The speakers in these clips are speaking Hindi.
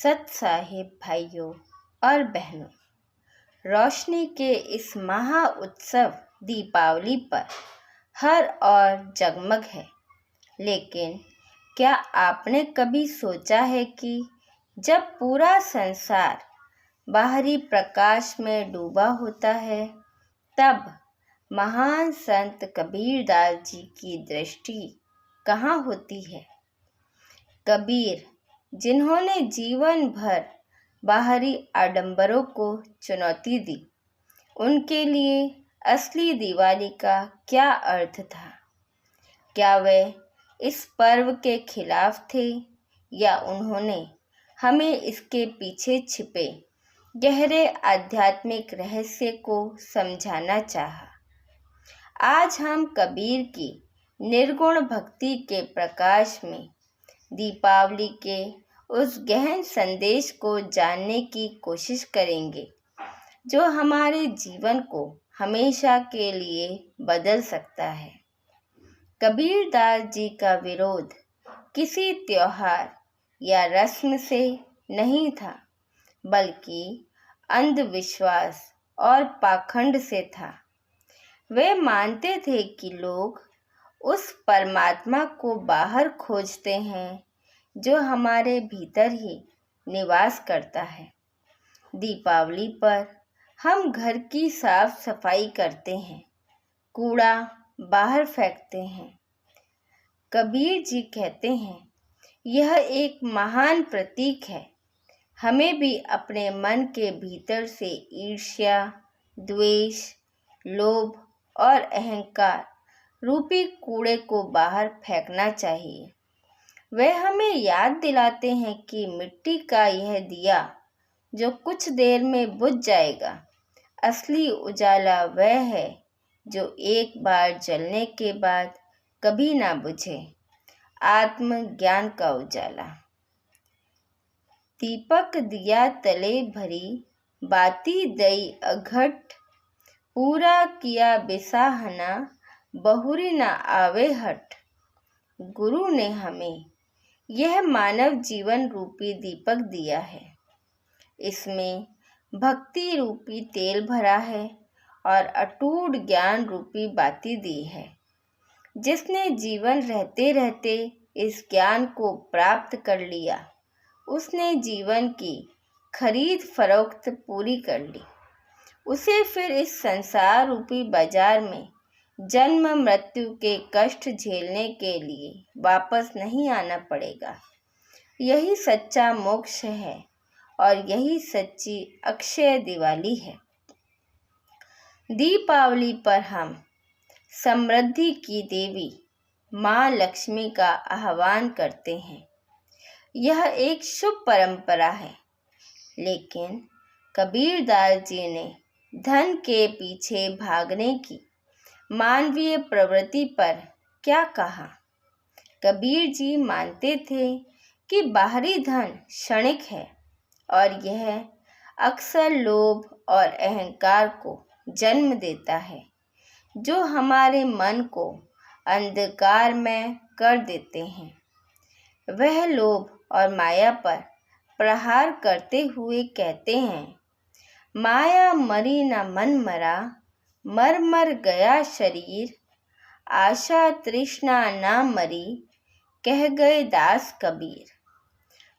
सत साहिब भाइयों और बहनों, रोशनी के इस महा उत्सव दीपावली पर हर और जगमग है। लेकिन क्या आपने कभी सोचा है कि जब पूरा संसार बाहरी प्रकाश में डूबा होता है, तब महान संत कबीरदास जी की दृष्टि कहाँ होती है? कबीर, जिन्होंने जीवन भर बाहरी आडंबरों को चुनौती दी, उनके लिए असली दिवाली का क्या अर्थ था? क्या वे इस पर्व के खिलाफ थे या उन्होंने हमें इसके पीछे छिपे गहरे आध्यात्मिक रहस्य को समझाना चाहा? आज हम कबीर की निर्गुण भक्ति के प्रकाश में दीपावली के उस गहन संदेश को जानने की कोशिश करेंगे जो हमारे जीवन को हमेशा के लिए बदल सकता है। कबीरदास जी का विरोध किसी त्योहार या रस्म से नहीं था, बल्कि अंधविश्वास और पाखंड से था। वे मानते थे कि लोग उस परमात्मा को बाहर खोजते हैं जो हमारे भीतर ही निवास करता है। दीपावली पर हम घर की साफ सफाई करते हैं, कूड़ा बाहर फेंकते हैं। कबीर जी कहते हैं, यह एक महान प्रतीक है। हमें भी अपने मन के भीतर से ईर्ष्या, द्वेष, लोभ और अहंकार रूपी कूड़े को बाहर फेंकना चाहिए। वे हमें याद दिलाते हैं कि मिट्टी का यह दिया जो कुछ देर में बुझ जाएगा, असली उजाला वह है जो एक बार जलने के बाद कभी ना बुझे, आत्मज्ञान का उजाला। दीपक दिया तले भरी, बाती दई अघट, पूरा किया बिसाहना, बहुरी ना आवे हट। गुरु ने हमें यह मानव जीवन रूपी दीपक दिया है। इसमें भक्ति रूपी तेल भरा है और अटूट ज्ञान रूपी बाती दी है। जिसने जीवन रहते रहते इस ज्ञान को प्राप्त कर लिया, उसने जीवन की खरीद फरोख्त पूरी कर ली। उसे फिर इस संसार रूपी बाजार में जन्म मृत्यु के कष्ट झेलने के लिए वापस नहीं आना पड़ेगा। यही सच्चा मोक्ष है और यही सच्ची अक्षय दिवाली है। दीपावली पर हम समृद्धि की देवी माँ लक्ष्मी का आह्वान करते हैं। यह एक शुभ परंपरा है, लेकिन कबीरदास जी ने धन के पीछे भागने की मानवीय प्रवृत्ति पर क्या कहा? कबीर जी मानते थे कि बाहरी धन क्षणिक है और यह अक्सर लोभ और अहंकार को जन्म देता है, जो हमारे मन को अंधकार में कर देते हैं। वह लोभ और माया पर प्रहार करते हुए कहते हैं, माया मरी न मन मरा, मर मर गया शरीर, आशा तृष्णा ना मरी, कह गए दास कबीर।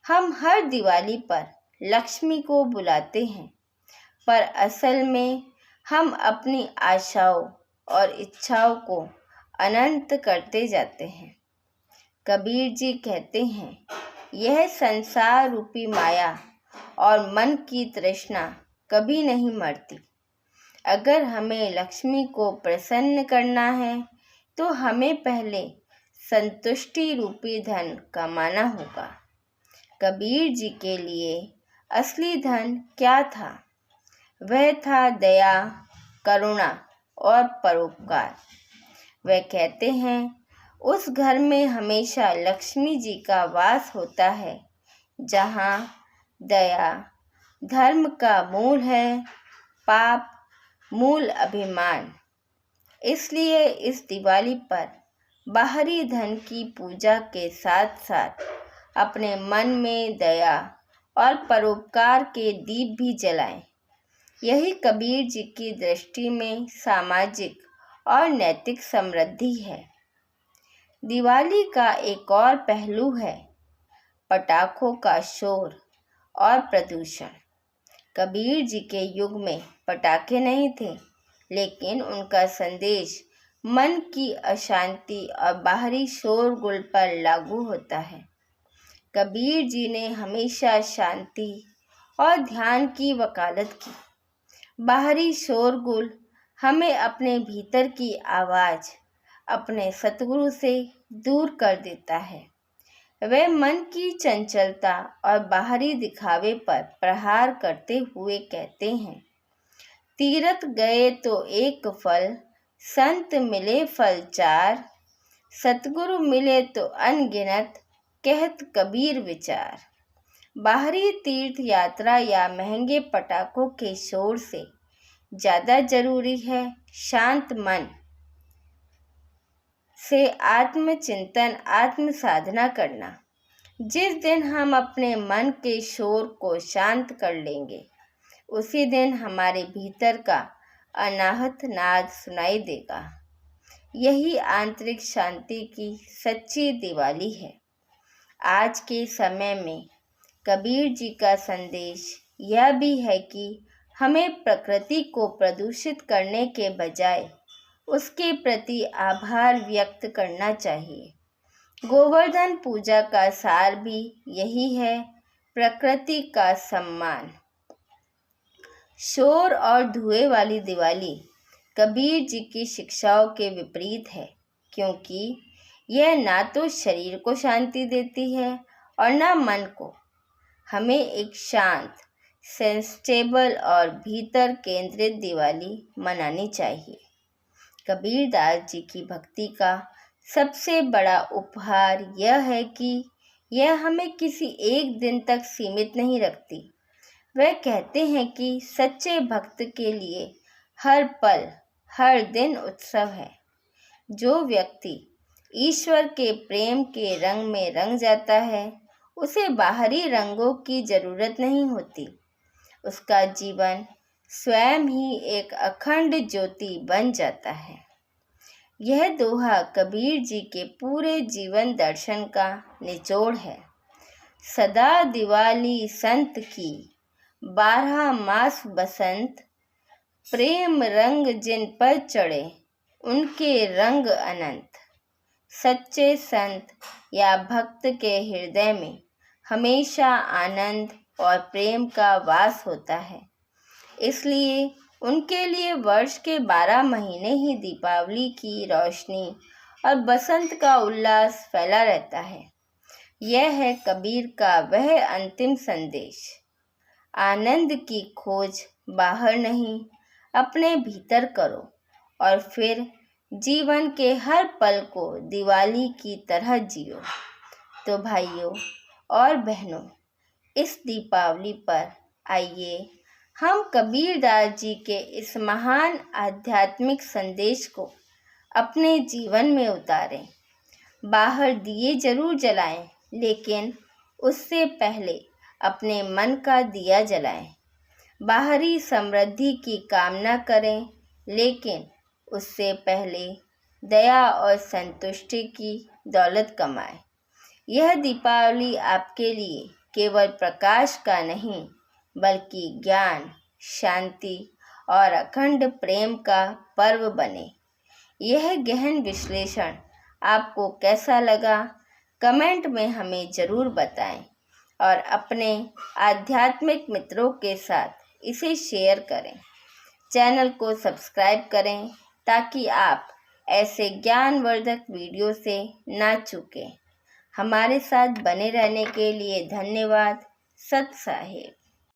हम हर दिवाली पर लक्ष्मी को बुलाते हैं, पर असल में हम अपनी आशाओं और इच्छाओं को अनंत करते जाते हैं। कबीर जी कहते हैं, यह संसार रूपी माया और मन की तृष्णा कभी नहीं मरती। अगर हमें लक्ष्मी को प्रसन्न करना है, तो हमें पहले संतुष्टि रूपी धन कमाना होगा। कबीर जी के लिए असली धन क्या था? वह था दया, करुणा और परोपकार। वे कहते हैं, उस घर में हमेशा लक्ष्मी जी का वास होता है जहाँ दया धर्म का मूल है, पाप मूल अभिमान। इसलिए इस दिवाली पर बाहरी धन की पूजा के साथ साथ अपने मन में दया और परोपकार के दीप भी जलाएं। यही कबीर जी की दृष्टि में सामाजिक और नैतिक समृद्धि है। दिवाली का एक और पहलू है पटाखों का शोर और प्रदूषण। कबीर जी के युग में पटाखे नहीं थे, लेकिन उनका संदेश मन की अशांति और बाहरी शोरगुल पर लागू होता है। कबीर जी ने हमेशा शांति और ध्यान की वकालत की। बाहरी शोरगुल हमें अपने भीतर की आवाज़ अपने सतगुरु से दूर कर देता है। वे मन की चंचलता और बाहरी दिखावे पर प्रहार करते हुए कहते हैं, तीरथ गए तो एक फल, संत मिले फल चार, सतगुरु मिले तो अनगिनत, कहत कबीर विचार। बाहरी तीर्थ यात्रा या महंगे पटाखों के शोर से ज़्यादा जरूरी है शांत मन से आत्मचिंतन, आत्म साधना करना। जिस दिन हम अपने मन के शोर को शांत कर लेंगे, उसी दिन हमारे भीतर का अनाहत नाद सुनाई देगा। यही आंतरिक शांति की सच्ची दिवाली है। आज के समय में कबीर जी का संदेश यह भी है कि हमें प्रकृति को प्रदूषित करने के बजाय उसके प्रति आभार व्यक्त करना चाहिए। गोवर्धन पूजा का सार भी यही है, प्रकृति का सम्मान। शोर और धुएं वाली दिवाली कबीर जी की शिक्षाओं के विपरीत है, क्योंकि यह ना तो शरीर को शांति देती है और ना मन को। हमें एक शांत, सेंस्टेबल और भीतर केंद्रित दिवाली मनानी चाहिए। कबीर दास जी की भक्ति का सबसे बड़ा उपहार यह है कि यह हमें किसी एक दिन तक सीमित नहीं रखती। वह कहते हैं कि सच्चे भक्त के लिए हर पल, हर दिन उत्सव है। जो व्यक्ति ईश्वर के प्रेम के रंग में रंग जाता है, उसे बाहरी रंगों की जरूरत नहीं होती। उसका जीवन स्वयं ही एक अखंड ज्योति बन जाता है। यह दोहा कबीर जी के पूरे जीवन दर्शन का निचोड़ है। सदा दिवाली संत की, 12 मास बसंत, प्रेम रंग जिन पर चढ़े, उनके रंग अनंत। सच्चे संत या भक्त के हृदय में हमेशा आनंद और प्रेम का वास होता है। इसलिए उनके लिए वर्ष के 12 महीने ही दीपावली की रोशनी और बसंत का उल्लास फैला रहता है। यह है कबीर का वह अंतिम संदेश। आनंद की खोज बाहर नहीं, अपने भीतर करो और फिर जीवन के हर पल को दिवाली की तरह जियो। तो भाइयों और बहनों, इस दीपावली पर आइए हम कबीर दास जी के इस महान आध्यात्मिक संदेश को अपने जीवन में उतारें। बाहर दिए जरूर जलाएं, लेकिन उससे पहले अपने मन का दिया जलाएं। बाहरी समृद्धि की कामना करें, लेकिन उससे पहले दया और संतुष्टि की दौलत कमाएं। यह दीपावली आपके लिए केवल प्रकाश का नहीं, बल्कि ज्ञान, शांति और अखंड प्रेम का पर्व बने। यह गहन विश्लेषण आपको कैसा लगा, कमेंट में हमें ज़रूर बताएं और अपने आध्यात्मिक मित्रों के साथ इसे शेयर करें। चैनल को सब्सक्राइब करें ताकि आप ऐसे ज्ञानवर्धक वीडियो से ना चूकें। हमारे साथ बने रहने के लिए धन्यवाद। सत साहिब।